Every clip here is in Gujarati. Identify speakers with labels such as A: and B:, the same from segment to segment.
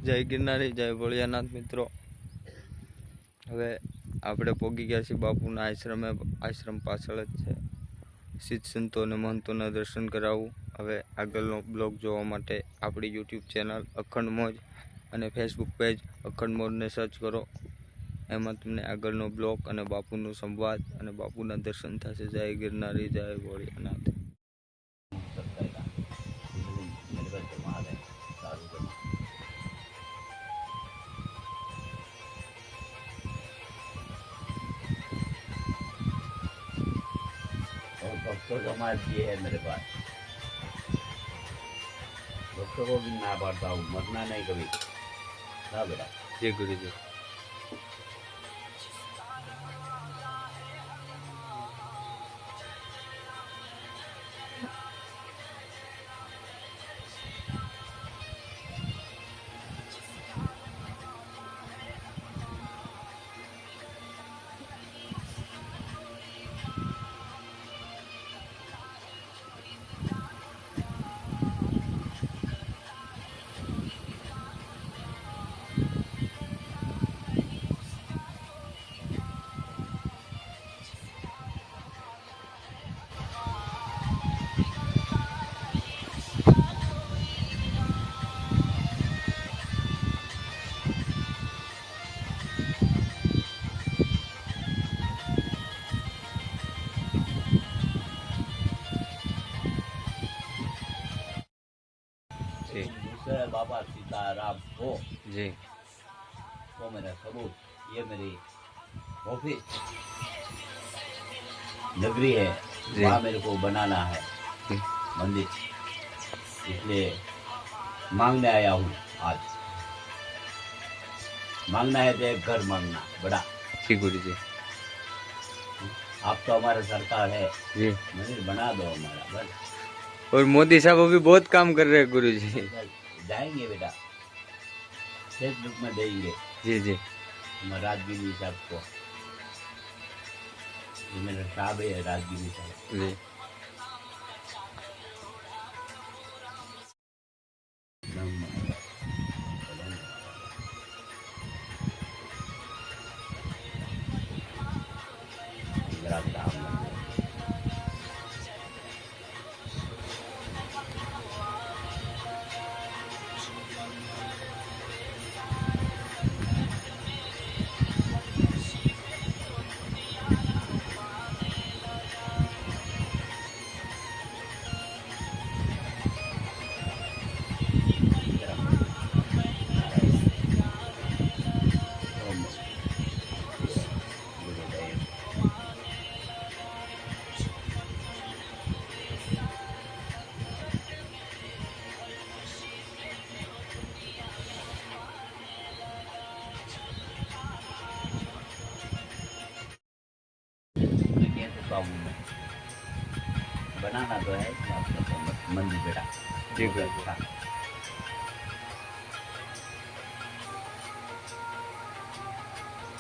A: જય ગિરનારી, જય ભોળિયાનાથ મિત્રો। હવે આપણે પહોંચી ગયા છીએ બાપુના આશ્રમે। આશ્રમ પાછળ જ છે। સિદ્ધ સંતો અને મહંતોના દર્શન કરાવું। હવે આગળનો બ્લોગ જોવા માટે આપણી યુટ્યુબ ચેનલ અખંડ મોજ અને ફેસબુક પેજ અખંડ મોજને સર્ચ કરો। એમાં તમને આગળનો બ્લોગ અને બાપુનો સંવાદ અને બાપુના દર્શન થશે। જય ગિરનારી, જય ભોળિયાનાથ।
B: डॉक्टर का माल ये है मेरे पास। डॉक्टर को भी ना पड़ता हूँ, मरना नहीं कभी ना बेटा।
A: जय गुरु जी।
B: दूसरे बाबा सीताराम को
A: जी
B: वो मेरा सबूत, ये मेरी ऑफिस नगरी है, वहाँ मेरे को बनाना है मंदिर, इसलिए मांगने आया हूँ आज। मांगना है तो एक घर मांगना बड़ा।
A: जी गुरु जी।
B: आप तो हमारे सरकार है
A: जी,
B: मंदिर बना दो हमारा बस।
A: और मोदी साहब अभी बहुत काम कर रहे हैं गुरु जी।
B: जाएंगे बेटा, फेसबुक में देंगे
A: जी जी।
B: राजगिरी साहब को, ये मेरा साहब है राजगिरी साहब
A: जी।
B: बनाना तो है मंदिर बेटा।
A: जी बेटा।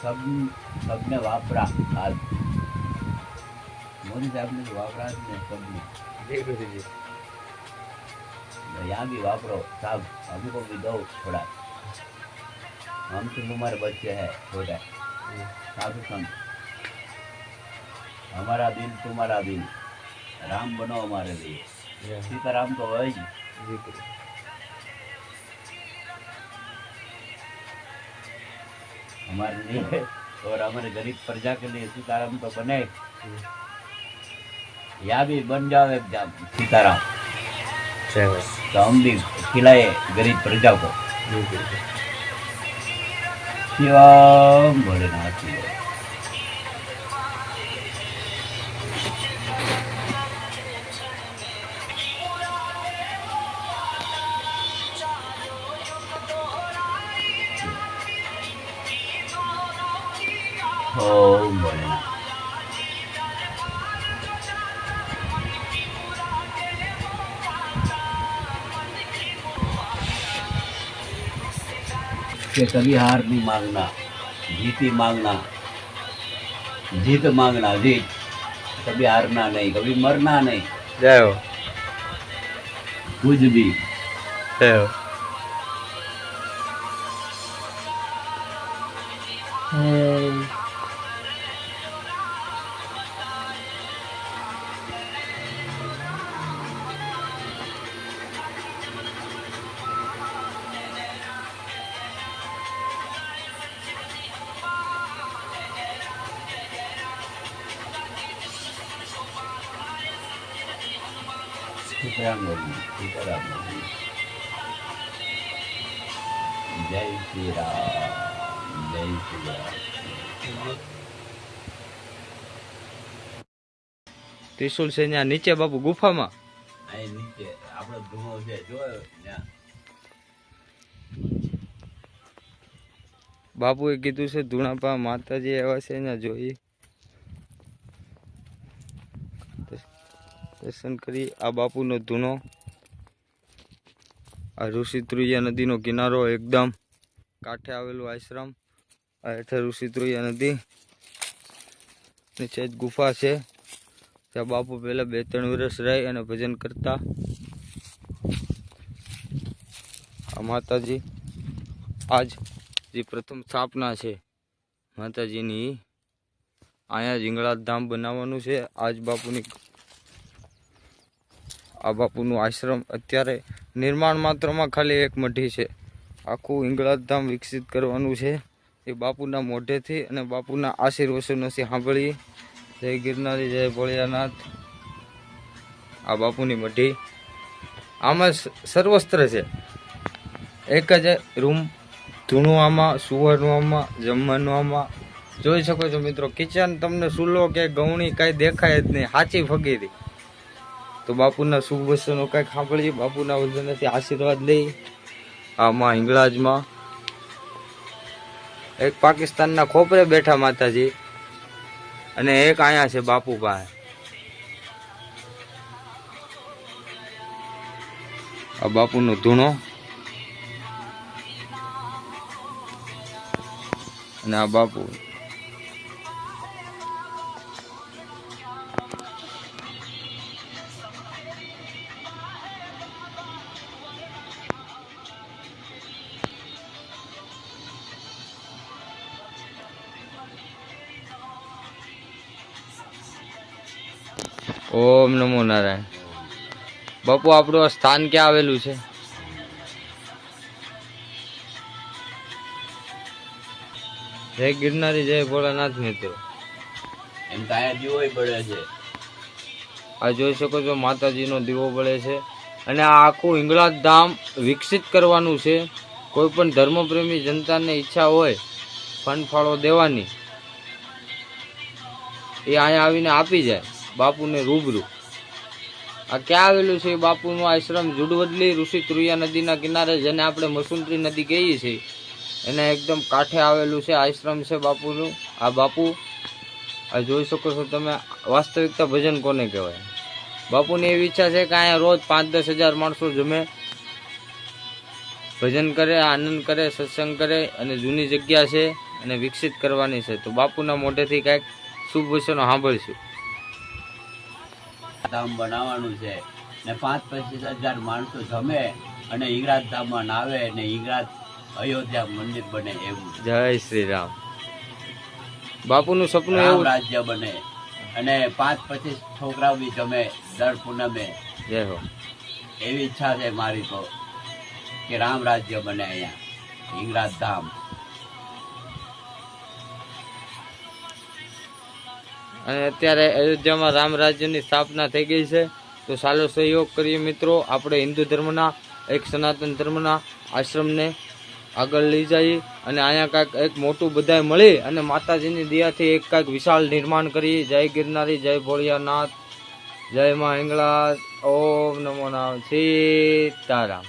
B: सबने वापरा आज, मोदी साहब ने वापरा ने सबने।
A: जी गुरु जी।
B: यहाँ भी वापरो साहब, हमको भी दो थोड़ा, हम तो तुम्हारे बच्चे हैं छोटे साधु संत। हमारा दिल तुम्हारा दिल, राम बनो हमारे लिए। सीताराम तो है ही। हमारे लिए और हमारे गरीब प्रजा के लिए सीताराम तो बने। यहाँ भी बन जाओ एक सीताराम, तो हम भी खिलाए गरीब प्रजा को। शिवम भोलेनाथ जी। ओम भोलेनाथ। कि कभी हार नहीं मांगना, जीत ही मांगना, जीत मांगना, जीत। कभी हारना नहीं, कभी मरना नहीं।
A: जय हो।
B: कुछ भी
A: जय हो।
B: સીતારામ ભગવાન, સીતારામ ભગવાન. જય શ્રી રામ, જય શ્રી રામ.
A: ત્રિશુલ છે ત્યાં નીચે બાપુ ગુફામાં.
B: અહીં નીચે આપણો ધૂણો છે જોયો ત્યાં.
A: બાપુએ કીધું છે ધૂણાપા માતાજી એવા છે ને જોઈ દર્શન કરી. આ બાપુનો ધૂણો, આ ઋષિત્રુયા નદીનો કિનારો, એકદમ કાંઠે આવેલું આશ્રમ. આ હેઠળ ઋષિત્રુયા નદી, નીચે જ ગુફા છે ત્યાં બાપુ પહેલા 2-3 વર્ષ રહી અને ભજન કરતા. આ માતાજી આજ જે પ્રથમ સ્થાપના છે માતાજીની, અહીંયા જ હિંગળાજ ધામ બનાવવાનું છે. આજ બાપુની, આ બાપુનું આશ્રમ અત્યારે નિર્માણ માત્રમાં ખાલી એક મઢી છે. આખું હિંગળાજ ધામ વિકસિત કરવાનું છે એ બાપુના મોઢેથી અને બાપુના આશીર્વચનોથી સાંભળી. જય ગિરનારી, જય ભોળિયાનાથ. આ બાપુની મઢી, આમાં સર્વસ્ત્ર છે. એક જ રૂમ, ધૂણું આમાં, સુવાનું આમાં, જમવાનું આમાં. જોઈ શકો છો મિત્રો, કિચન તમને ચૂલો કે ગવણી કાંઈ દેખાય જ નહીં, સાચી ફકીરી. તો બાપુના શુભ વચનો કાંઈક સાંભળીએ, બાપુના વચનથી આશીર્વાદ લઈ. આમાં હિંગળાજમાં એક પાકિસ્તાનના ખોપરે બેઠા માતાજી અને એક અહીંયા છે બાપુ પાસે. આ બાપુનો ધૂણો અને આ બાપુ. ઓમ નમો નારાયણ. બાપુ આપણું આ સ્થાન ક્યાં આવેલું છે? જય ગિરનારી, જય ભોળાનાથ. મિત્રો
B: એમ તો અહીંયા દીવો બળે છે.
A: આ જોઈ શકો છો માતાજીનો દીવો બળે છે. અને આ આખું હિંગળાજ ધામ વિકસિત કરવાનું છે. કોઈ પણ ધર્મપ્રેમી જનતાને ઈચ્છા હોય ફંડ ફાળો દેવાની, એ અહીંયા આવીને આપી જાય બાપુને રૂબરૂ. આ ક્યાં આવેલું છે? બાપુનું આશ્રમ જુડવડલી ઋષિત્રુયા નદીના કિનારે, જેને આપણે મસુંદરી નદી કહીએ છીએ, એને એકદમ કાંઠે આવેલું છે આશ્રમ છે બાપુનું. આ બાપુ, આ જોઈ શકો છો તમે, વાસ્તવિકતા ભજન કોને કહેવાય. બાપુની એવી ઈચ્છા છે કે અહીંયા રોજ 5-10 હજાર માણસો જમે, ભજન કરે, આનંદ કરે, સત્સંગ કરે. અને જૂની જગ્યા છે અને વિકસિત કરવાની છે. તો બાપુના મોઢેથી કાંઈક શુભ વચનો સાંભળીશું.
B: ધામ બનાવવાનું છે ને 5-25 હજાર માણસો જમે અને હિંગળાજ ધામમાં નાવે ને હિંગળાજ અયોધ્યા મંદિર બને એવું.
A: જય શ્રી રામ. બાપુનું સપનું
B: રામ
A: એવું.
B: રાજ્ય બને અને 5-25 છોકરાઓ બી જમે દર પૂનમે.
A: જય હો.
B: એવી ઈચ્છા છે મારી તો કે રામ રાજ્ય બને અહીંયા હિંગળાજ ધામ.
A: અને અત્યારે અયોધ્યામાં રામ રાજ્યની સ્થાપના થઈ ગઈ છે. તો ચાલો સહયોગ કરીએ મિત્રો, આપણે હિન્દુ ધર્મના, એક સનાતન ધર્મના આશ્રમને આગળ લઈ જઈએ અને અહીંયા કાંઈક એક મોટું બધાય મળી અને માતાજીની દયાથી એક કાંઈક વિશાળ નિર્માણ કરીએ. જય ગિરનારી, જય ભોળિયાનાથ, જય મા હિંગળાજ. ઓમ નમો નારાયણ. સીતારામ.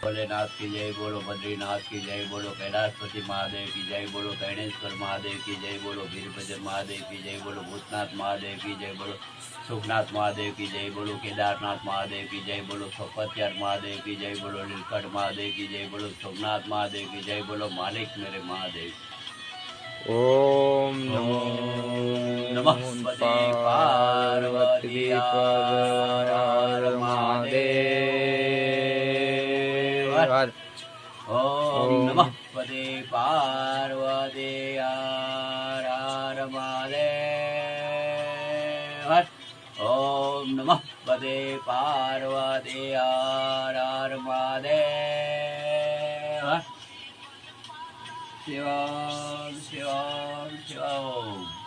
B: भोलेनाथ की जय बोलो, बद्रीनाथ की जय बोलो, कैलाशपति महादेव की जय बोलो, गणेश्वर महादेव की जय बोलो, वीरभद्र महादेव की जय बोलो, भूतनाथ महादेव की जय बोलो, सुखनाथ महादेव की जय बोलो, केदारनाथ महादेव की जय बोलो, सोपत्यार महादेव की जय बोलो, नीलकंठ महादेव की जय बोलो, सोमनाथ महादेव की जय बोलो, मालिक मेरे महादेव.
A: ओम
B: नमः पार्वती हर महादेव. ઓમ નમઃ પદે પાર્વતી હર હર મહાદેવ ઓમ નમઃ પદે પાર્વતી હર હર મહાદેવ શિવમ શિવમ શિવમ